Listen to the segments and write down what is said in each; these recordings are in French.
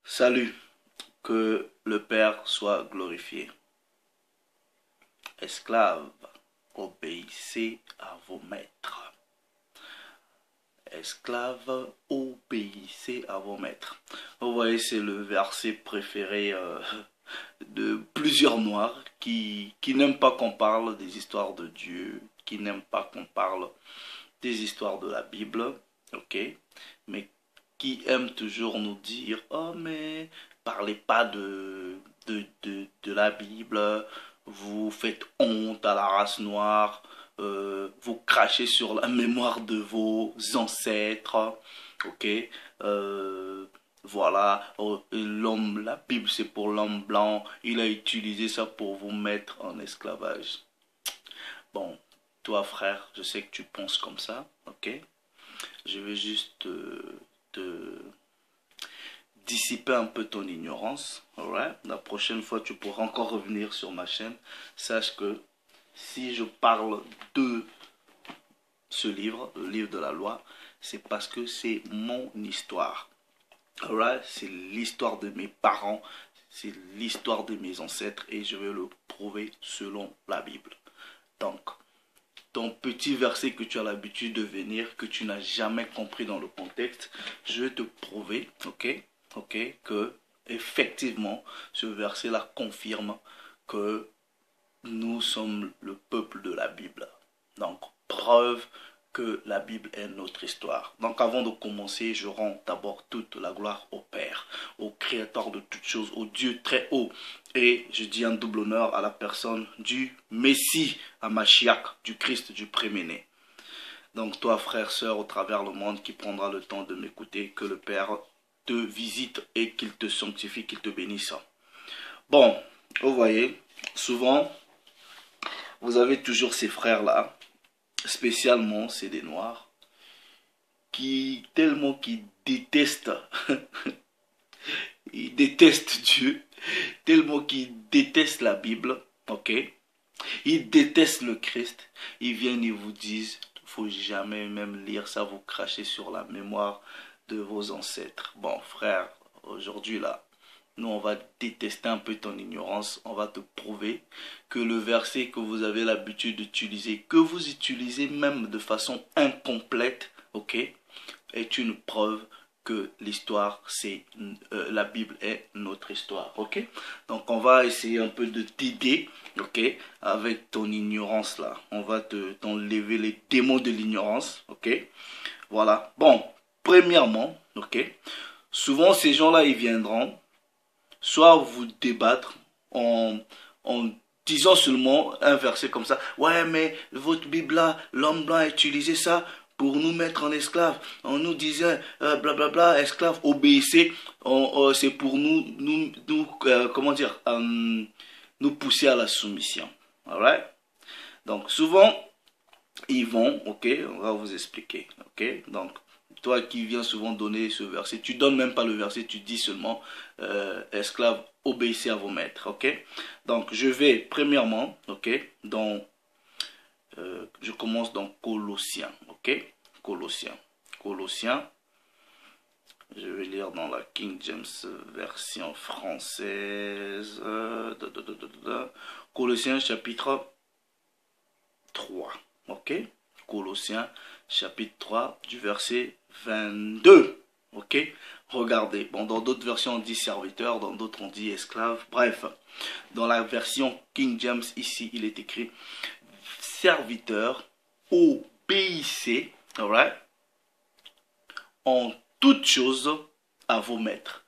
Salut, que le Père soit glorifié. Esclaves, obéissez à vos maîtres. Esclaves, obéissez à vos maîtres. Vous voyez, c'est le verset préféré de plusieurs noirs qui n'aiment pas qu'on parle des histoires de Dieu, qui n'aiment pas qu'on parle des histoires de la Bible, ok, mais qui aiment toujours nous dire, oh mais parlez pas de la Bible, vous faites honte à la race noire, vous crachez sur la mémoire de vos ancêtres, ok, euh, voilà, l'homme, la Bible c'est pour l'homme blanc, il a utilisé ça pour vous mettre en esclavage. Bon, toi frère, je sais que tu penses comme ça, ok? Je vais juste te dissiper un peu ton ignorance, alright? La prochaine fois, tu pourras encore revenir sur ma chaîne. Sache que si je parle de ce livre, le livre de la loi, c'est parce que c'est mon histoire. Alright? C'est l'histoire de mes parents, c'est l'histoire de mes ancêtres et je vais le prouver selon la Bible. Donc, ton petit verset que tu as l'habitude de venir, que tu n'as jamais compris dans le contexte, je vais te prouver, que effectivement, ce verset-là confirme que nous sommes le peuple de la Bible. Donc, preuve que la Bible est notre histoire. Donc, avant de commencer, je rends d'abord toute la gloire au Père, au Créateur de toutes choses, au Dieu très haut. Et je dis un double honneur à la personne du Messie, à Mashiach, du Christ, du premier-né. Donc, toi, frère, sœur, au travers le monde, qui prendra le temps de m'écouter, que le Père te visite et qu'il te sanctifie, qu'il te bénisse. Bon, vous voyez, souvent, vous avez toujours ces frères-là, spécialement c'est des noirs, qui tellement qu'ils détestent, ils détestent Dieu, tellement qu'ils détestent la Bible, ok? Ils détestent le Christ, ils viennent et vous disent, faut jamais même lire ça, vous crachez sur la mémoire de vos ancêtres. Bon frère, aujourd'hui là, nous, on va détester un peu ton ignorance. On va te prouver que le verset que vous avez l'habitude d'utiliser, que vous utilisez même de façon incomplète, ok, est une preuve que l'histoire, c'est la Bible est notre histoire, ok. Donc, on va essayer un peu de t'aider, ok, avec ton ignorance là. On va t'enlever les démons de l'ignorance, ok. Voilà. Bon, premièrement, ok. Souvent, ces gens-là, ils viendront soit vous débattre en disant seulement un verset comme ça. Ouais, mais votre Bible là, l'homme blanc a utilisé ça pour nous mettre en esclaves. On nous disait, blablabla, esclaves, obéissez. C'est pour comment dire, nous pousser à la soumission. Alright? Donc, souvent, ils vont, ok, on va vous expliquer, ok, donc, toi qui viens souvent donner ce verset, tu donnes même pas le verset, tu dis seulement, esclaves, obéissez à vos maîtres, ok, donc, je vais, premièrement, ok, je commence dans Colossiens, ok, Colossiens, je vais lire dans la King James version française, Colossiens chapitre 3. Ok? Colossiens chapitre 3 du verset 22. Ok? Regardez. Bon, dans d'autres versions on dit serviteur, dans d'autres on dit esclave. Bref, dans la version King James ici il est écrit serviteur, obéissez, alright, en toutes choses à vos maîtres.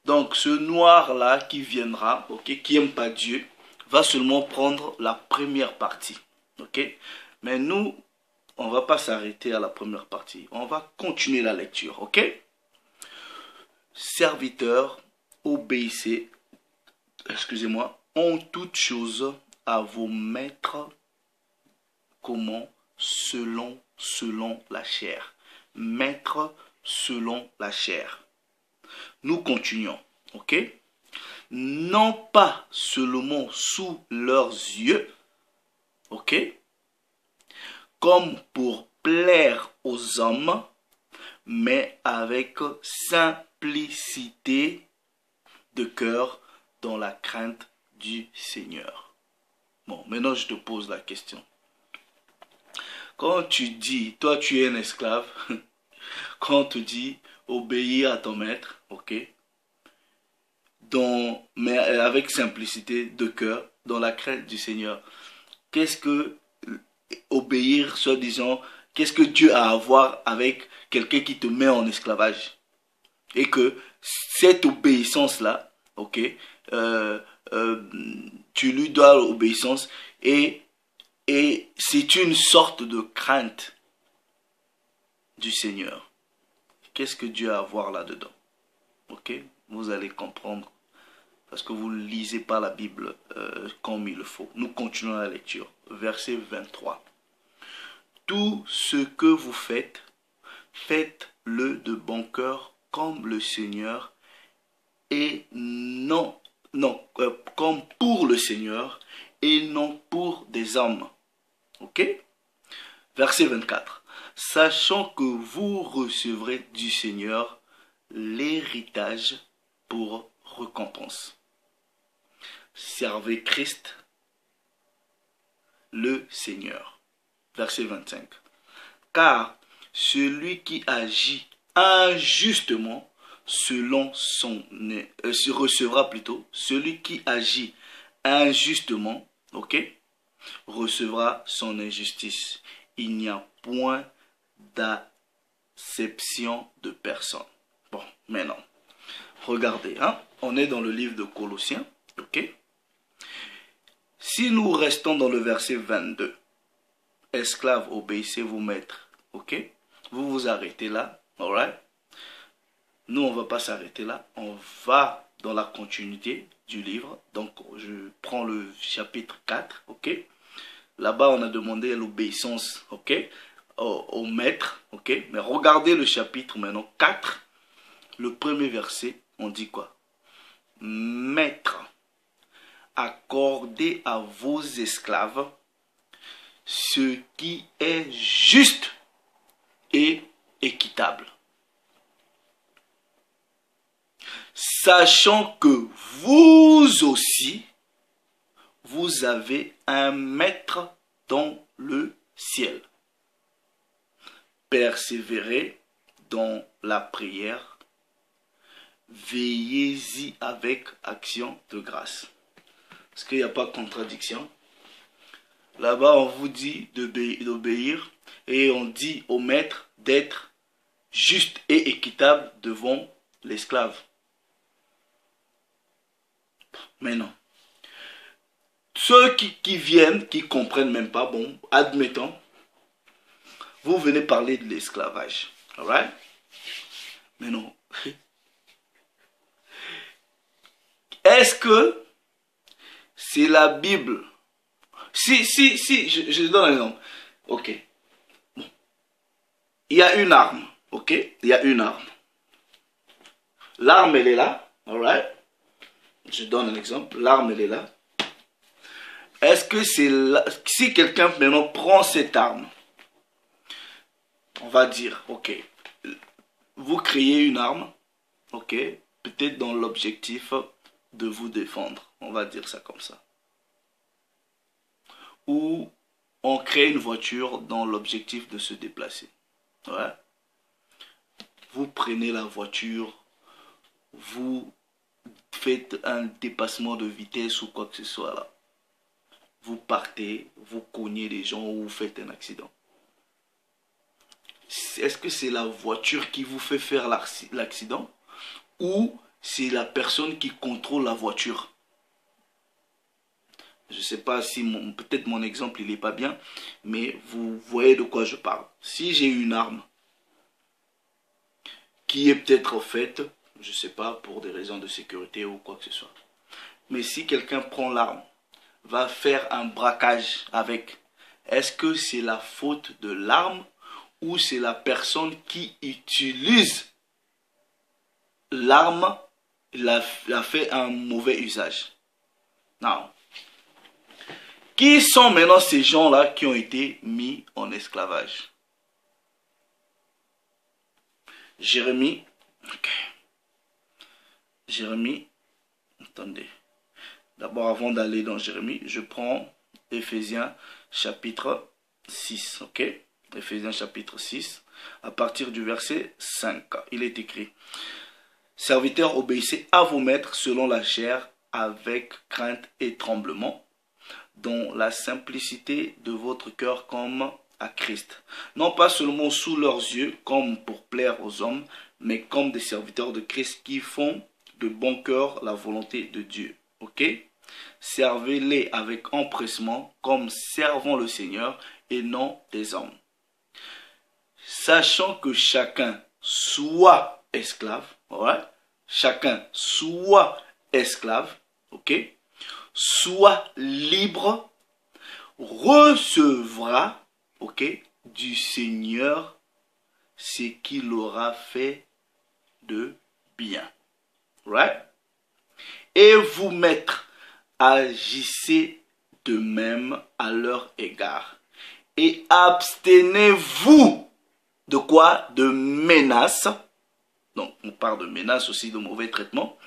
Donc ce noir là qui viendra, ok, qui aime pas Dieu, va seulement prendre la première partie. Ok, mais nous, on ne va pas s'arrêter à la première partie. On va continuer la lecture. Ok, serviteurs, obéissez, excusez-moi, en toutes choses à vos maîtres. Comment? Selon la chair. Maître selon la chair. Nous continuons. Ok, non pas seulement sous leurs yeux, ok, comme pour plaire aux hommes, mais avec simplicité de cœur dans la crainte du Seigneur. Bon, maintenant je te pose la question. Quand tu dis, toi tu es un esclave, quand on te dit obéir à ton maître, ok, mais avec simplicité de cœur, dans la crainte du Seigneur, qu'est-ce que obéir, soi-disant, qu'est-ce que Dieu a à voir avec quelqu'un qui te met en esclavage? Et que cette obéissance-là, ok, euh, euh, tu lui dois l'obéissance et c'est une sorte de crainte du Seigneur. Qu'est-ce que Dieu a à voir là-dedans? Ok, vous allez comprendre parce que vous ne lisez pas la Bible comme il le faut. Nous continuons la lecture. Verset 23. Tout ce que vous faites, faites-le de bon cœur comme le Seigneur et comme pour le Seigneur et non pour des hommes. Ok? Verset 24. Sachant que vous recevrez du Seigneur l'héritage pour récompense. Servez Christ, le Seigneur. Verset 25. Car celui qui agit injustement selon son recevra plutôt celui qui agit injustement, ok, recevra son injustice. Il n'y a point d'acception de personne. Bon, maintenant, regardez, hein, on est dans le livre de Colossiens, ok. Si nous restons dans le verset 22, esclaves, obéissez vos maîtres, ok. Vous vous arrêtez là, alright. Nous, on ne va pas s'arrêter là. On va dans la continuité du livre. Donc, je prends le chapitre 4, ok. Là-bas, on a demandé l'obéissance, ok, au maître, ok. Mais regardez le chapitre maintenant 4, le premier verset, on dit quoi? Maître, accordez à vos esclaves ce qui est juste et équitable. Sachant que vous aussi, vous avez un maître dans le ciel. Persévérez dans la prière. Veillez-y avec action de grâce. Est-ce qu'il n'y a pas de contradiction? Là-bas, on vous dit d'obéir et on dit au maître d'être juste et équitable devant l'esclave. Mais non. Ceux qui viennent, qui ne comprennent même pas, bon, admettons, vous venez parler de l'esclavage. Alright? Mais non. Est-ce que c'est la Bible? Si, je donne un exemple. Ok. Bon. Il y a une arme. Ok? Il y a une arme. L'arme, elle est là. Alright? Je donne un exemple. L'arme, elle est là. Est-ce que c'est là, si quelqu'un maintenant prend cette arme, on va dire, ok, vous créez une arme, ok, peut-être dans l'objectif de vous défendre, on va dire ça comme ça. Ou on crée une voiture dans l'objectif de se déplacer. Ouais. Vous prenez la voiture, vous faites un dépassement de vitesse ou quoi que ce soit là. Vous partez, vous cognez les gens ou vous faites un accident. Est-ce que c'est la voiture qui vous fait faire l'accident ou c'est la personne qui contrôle la voiture? Je ne sais pas si peut-être mon exemple il n'est pas bien, mais vous voyez de quoi je parle. Si j'ai une arme qui est peut-être faite, je ne sais pas, pour des raisons de sécurité ou quoi que ce soit. Mais si quelqu'un prend l'arme, va faire un braquage avec, est-ce que c'est la faute de l'arme ou c'est la personne qui utilise l'arme, l'a fait un mauvais usage? Non. Qui sont maintenant ces gens-là qui ont été mis en esclavage? Jérémie, okay. Jérémie attendez. D'abord, avant d'aller dans Jérémie, je prends Éphésiens chapitre 6, ok? Éphésiens chapitre 6, à partir du verset 5, il est écrit: Serviteurs, obéissez à vos maîtres selon la chair, avec crainte et tremblement, dans la simplicité de votre cœur comme à Christ. Non pas seulement sous leurs yeux, comme pour plaire aux hommes, mais comme des serviteurs de Christ qui font de bon cœur la volonté de Dieu. Ok? Servez-les avec empressement, comme servant le Seigneur et non des hommes. Sachant que chacun soit esclave, ouais? Chacun soit esclave, ok? Soit libre, recevra, ok, du Seigneur ce qu'il aura fait de bien. Right? Et vous, maîtres, agissez de même à leur égard. Et abstenez-vous de quoi? De menaces. Donc, on parle de menaces aussi, de mauvais traitements.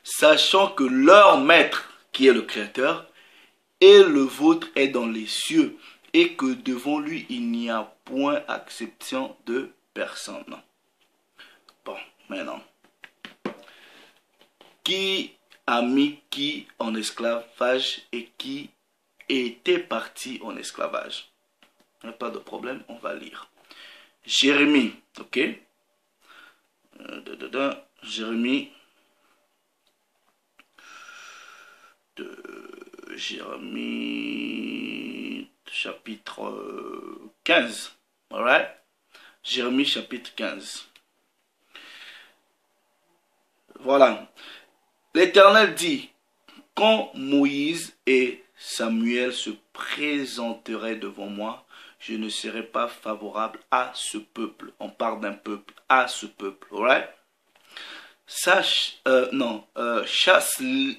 Sachant que leur maître, qui est le Créateur, et le vôtre est dans les cieux, et que devant lui, il n'y a point acception de personne. Bon, maintenant. Qui a mis qui en esclavage et qui était parti en esclavage? Il n'y a pas de problème, on va lire. Jérémie, ok? Jérémie. Jérémie chapitre 15. Alright? Jérémie chapitre 15. Voilà. L'Éternel dit: quand Moïse et Samuel se présenteraient devant moi, je ne serai pas favorable à ce peuple. On parle d'un peuple, à ce peuple. Alright?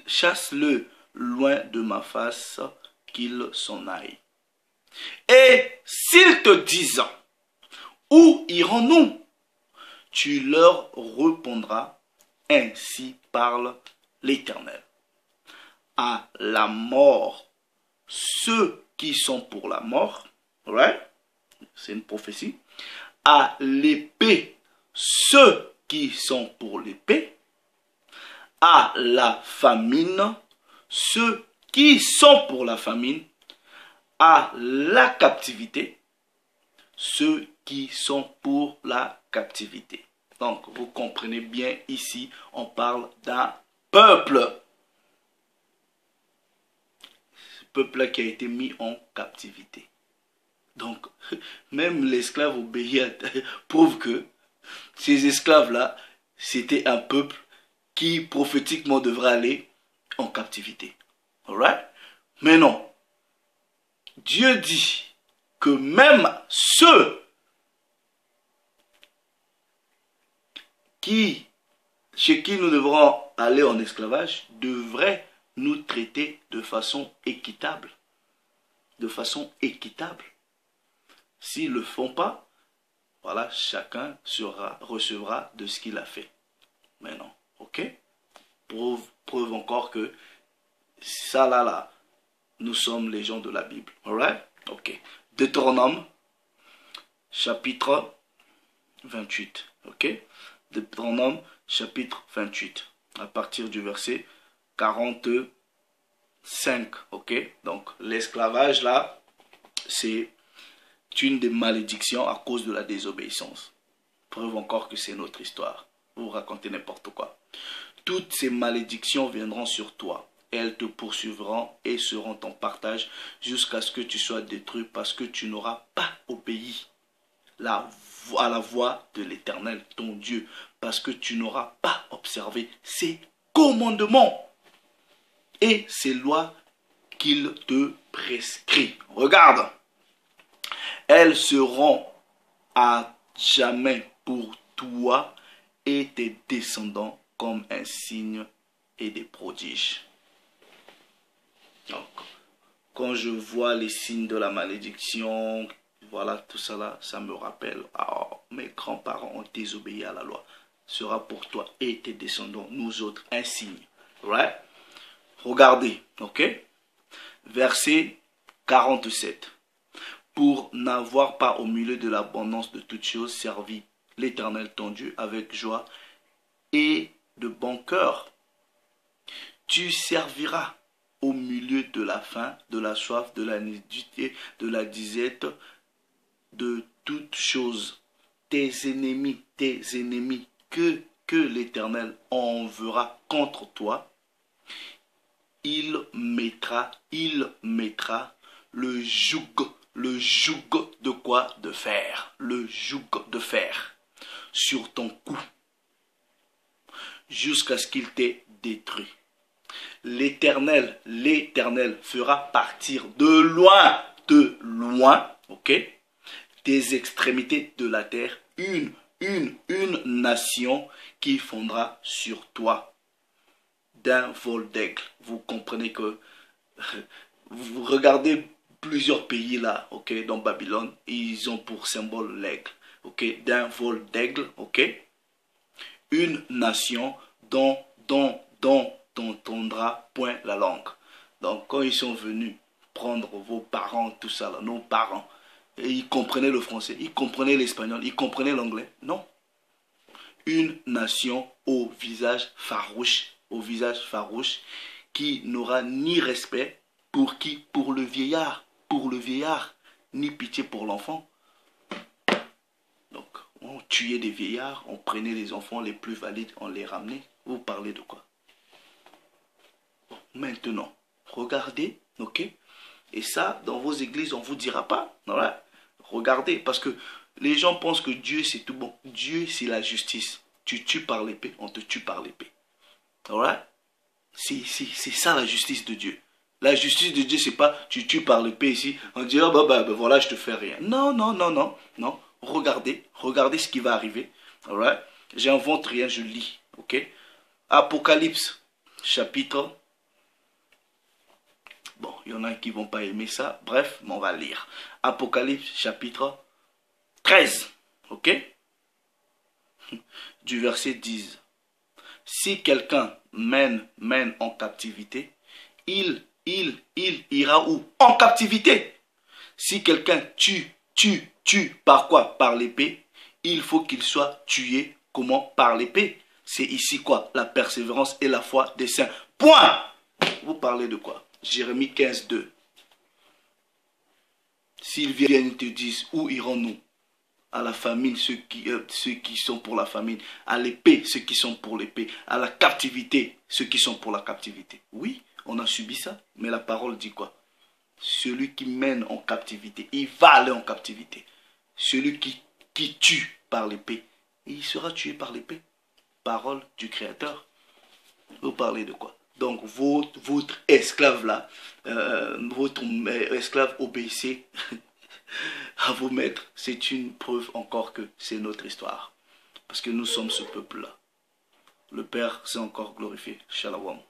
Chasse-le loin de ma face, qu'il s'en aille. Et s'ils te disent: où irons-nous? Tu leur répondras: ainsi parle l'Éternel. À la mort, ceux qui sont pour la mort, right? C'est une prophétie. À l'épée, ceux qui sont pour l'épée. À la famine, ceux qui sont pour la famine. À la captivité, ceux qui sont pour la captivité. Donc, vous comprenez bien, ici, on parle d'un peuple. Ce peuple-là qui a été mis en captivité. Donc, même l'esclave obéi prouve que ces esclaves-là, c'était un peuple qui prophétiquement devrait aller en captivité. Alright? Mais non. Dieu dit que même ceux chez qui nous devrons aller en esclavage devraient nous traiter de façon équitable. De façon équitable. S'ils ne le font pas, voilà, chacun recevra de ce qu'il a fait. Mais non, ok? Preuve encore que ça là, nous sommes les gens de la Bible. Alright? Ok. Deutéronome, chapitre 28. Ok? Deutéronome, chapitre 28. À partir du verset 45. Ok? Donc, l'esclavage là, c'est une des malédictions à cause de la désobéissance. Preuve encore que c'est notre histoire. Vous racontez n'importe quoi. Toutes ces malédictions viendront sur toi. Elles te poursuivront et seront ton partage jusqu'à ce que tu sois détruit parce que tu n'auras pas obéi à la voix de l'Éternel, ton Dieu, parce que tu n'auras pas observé ses commandements et ses lois qu'il te prescrit. Regarde, elles seront à jamais pour toi et tes descendants comme un signe et des prodiges. Donc, quand je vois les signes de la malédiction, voilà, tout ça là, ça me rappelle, mes grands-parents ont désobéi à la loi. Ce sera pour toi et tes descendants, nous autres, un signe. Right? Regardez, ok? Verset 47. Pour n'avoir pas au milieu de l'abondance de toutes choses servi l'Éternel ton Dieu avec joie et de bon cœur. Tu serviras au milieu de la faim, de la soif, de la nudité, de la disette, de toutes choses. Tes ennemis, que l'Éternel enverra contre toi, il mettra le joug de quoi? De fer, le joug de fer sur ton cou, jusqu'à ce qu'il t'ait détruit. L'Éternel fera partir de loin, ok, des extrémités de la terre, une nation qui fondra sur toi d'un vol d'aigle. Vous comprenez que vous regardez plusieurs pays là, ok, dans Babylone, ils ont pour symbole l'aigle, ok, d'un vol d'aigle, ok, une nation dont t'entendras point la langue. Donc quand ils sont venus prendre vos parents, tout ça là, nos parents, et ils comprenaient le français, ils comprenaient l'espagnol, ils comprenaient l'anglais, non. Une nation au visage farouche, qui n'aura ni respect pour qui? Pour le vieillard, ni pitié pour l'enfant. Donc, on tuait des vieillards, on prenait les enfants les plus valides, on les ramenait. Vous parlez de quoi? Bon, maintenant, regardez, ok? Et ça, dans vos églises, on ne vous dira pas. Voilà. Regardez, parce que les gens pensent que Dieu, c'est tout bon. Dieu, c'est la justice. Tu tues par l'épée, on te tue par l'épée. Voilà. C'est ça la justice de Dieu. La justice de Dieu, c'est pas tu tues par l'épée ici, on dit oh, bah, voilà, je te fais rien. Non. Regardez ce qui va arriver. Alright? J'invente rien, je lis. Ok? Apocalypse, chapitre. Bon, il y en a qui vont pas aimer ça. Bref, mais on va lire. Apocalypse, chapitre 13. Ok? Du verset 10. Si quelqu'un mène en captivité, il ira où? En captivité. Si quelqu'un tue, par quoi? Par l'épée, il faut qu'il soit tué. Comment? Par l'épée. C'est ici quoi? La persévérance et la foi des saints. Point. Vous parlez de quoi? Jérémie 15, 2. S'ils viennent te disent, où irons-nous? À la famine, ceux qui sont pour la famine. À l'épée, ceux qui sont pour l'épée. À la captivité, ceux qui sont pour la captivité. Oui, on a subi ça. Mais la parole dit quoi? Celui qui mène en captivité, il va aller en captivité. Celui qui tue par l'épée, il sera tué par l'épée. Parole du Créateur. Vous parlez de quoi? Donc votre esclave là, votre esclave obéissez à vos maîtres, c'est une preuve encore que c'est notre histoire. Parce que nous sommes ce peuple-là. Le Père s'est encore glorifié. Shalom.